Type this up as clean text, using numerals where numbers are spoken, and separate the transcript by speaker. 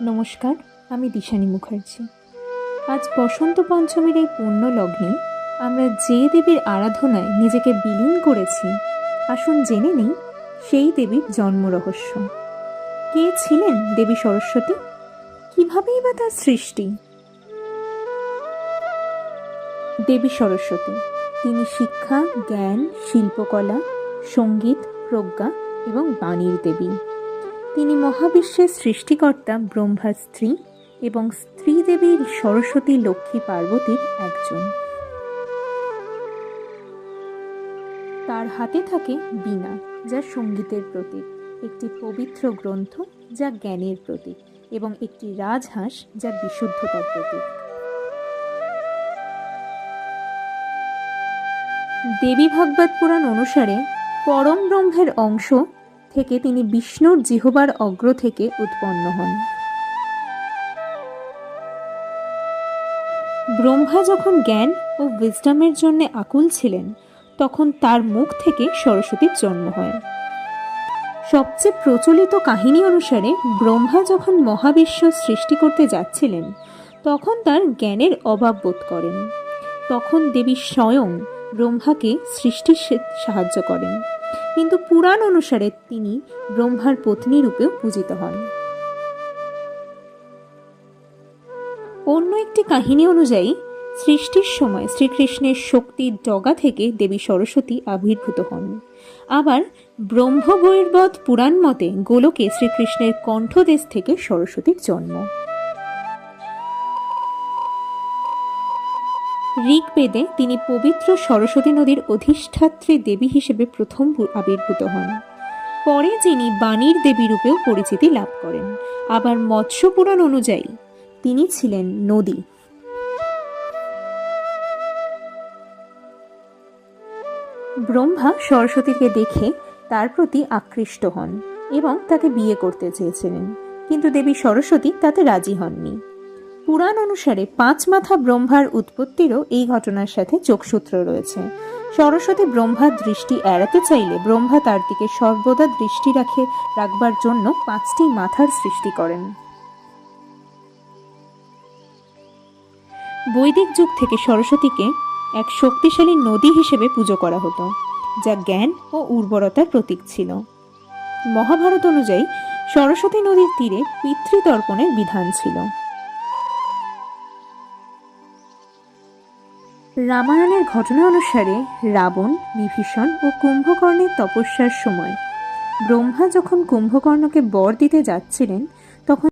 Speaker 1: নমস্কার, আমি দিশানী মুখার্জি। আজ বসন্ত পঞ্চমীর এই পূর্ণ লগ্নে আমরা যে দেবীর আরাধনায় নিজেকে বিলীন করেছি, আসুন জেনে নিই সেই দেবীর জন্ম রহস্য। কে ছিলেন দেবী সরস্বতী? কীভাবেই বা তার সৃষ্টি? দেবী সরস্বতী, তিনি শিক্ষা, জ্ঞান, শিল্পকলা, সঙ্গীত, প্রজ্ঞা এবং বাণীর দেবী। তিনি মহাবিশ্বের সৃষ্টিকর্তা ব্রহ্মার স্ত্রী এবং স্ত্রী দেবী সরস্বতী লক্ষ্মী পার্বতীর একজন। তার হাতে থাকে বীণা, যা সঙ্গীতের প্রতীক, একটি পবিত্র গ্রন্থ যা জ্ঞানের প্রতীক এবং একটি রাজহাঁস যা বিশুদ্ধতার প্রতীক। দেবী ভাগবত পুরাণ অনুসারে পরম ব্রহ্মের অংশ থেকে তিনি বিষ্ণুর জিহ্বার অগ্র থেকে উৎপন্ন হন। ব্রহ্মা যখন জ্ঞান ও উইজডমের জন্য আকুল ছিলেন, তখন তার মুখ থেকে সরস্বতীর জন্ম হয়। সবচেয়ে প্রচলিত কাহিনী অনুসারে ব্রহ্মা যখন মহাবিশ্ব সৃষ্টি করতে যাচ্ছিলেন, তখন তার জ্ঞানের অভাব বোধ করেন। তখন দেবী স্বয়ং ব্রহ্মাকে সৃষ্টির সাহায্য করেন, কিন্তু পুরাণ অনুসারে তিনি ব্রহ্মার পত্নী রূপেও পূজিত হন। অন্য একটি কাহিনী অনুযায়ী সৃষ্টির সময় শ্রীকৃষ্ণের শক্তির ডগা থেকে দেবী সরস্বতী আবির্ভূত হন। আবার ব্রহ্মবৈবর্ত পুরাণ মতে গোলকে শ্রীকৃষ্ণের কণ্ঠদেশ থেকে সরস্বতীর জন্ম। ঋগ্বেদে তিনি পবিত্র সরস্বতী নদীর অধিষ্ঠাত্রী দেবী হিসেবে প্রথম আবির্ভূত হন। পরে যিনি বাণীর দেবী রূপেও পরিচিতি লাভ করেন। আবার মৎস্য পুরাণ অনুযায়ী তিনি ছিলেন নদী। ব্রহ্মা সরস্বতীকে দেখে তার প্রতি আকৃষ্ট হন এবং তাকে বিয়ে করতে চেয়েছিলেন, কিন্তু দেবী সরস্বতী তাতে রাজি হননি। পুরাণ অনুসারে 5 মাথা ব্রহ্মার উৎপত্তিরও এই ঘটনার সাথে যোগসূত্র রয়েছে। সরস্বতী ব্রহ্মার দৃষ্টি এড়াতে চাইলে ব্রহ্মা তার দিকে সর্বদা দৃষ্টি রাখবার জন্য 5টি মাথার সৃষ্টি করেন। বৈদিক যুগ থেকে সরস্বতীকে এক শক্তিশালী নদী হিসেবে পুজো করা হতো, যা জ্ঞান ও উর্বরতার প্রতীক ছিল। মহাভারত অনুযায়ী সরস্বতী নদীর তীরে পিতৃতর্পণের বিধান ছিল। রামায়ণের ঘটনা অনুসারে রাবণ, বিভীষণ ও কুম্ভকর্ণের তপস্যার সময় ব্রহ্মা যখন কুম্ভকর্ণকে বর দিতে যাচ্ছিলেন, তখন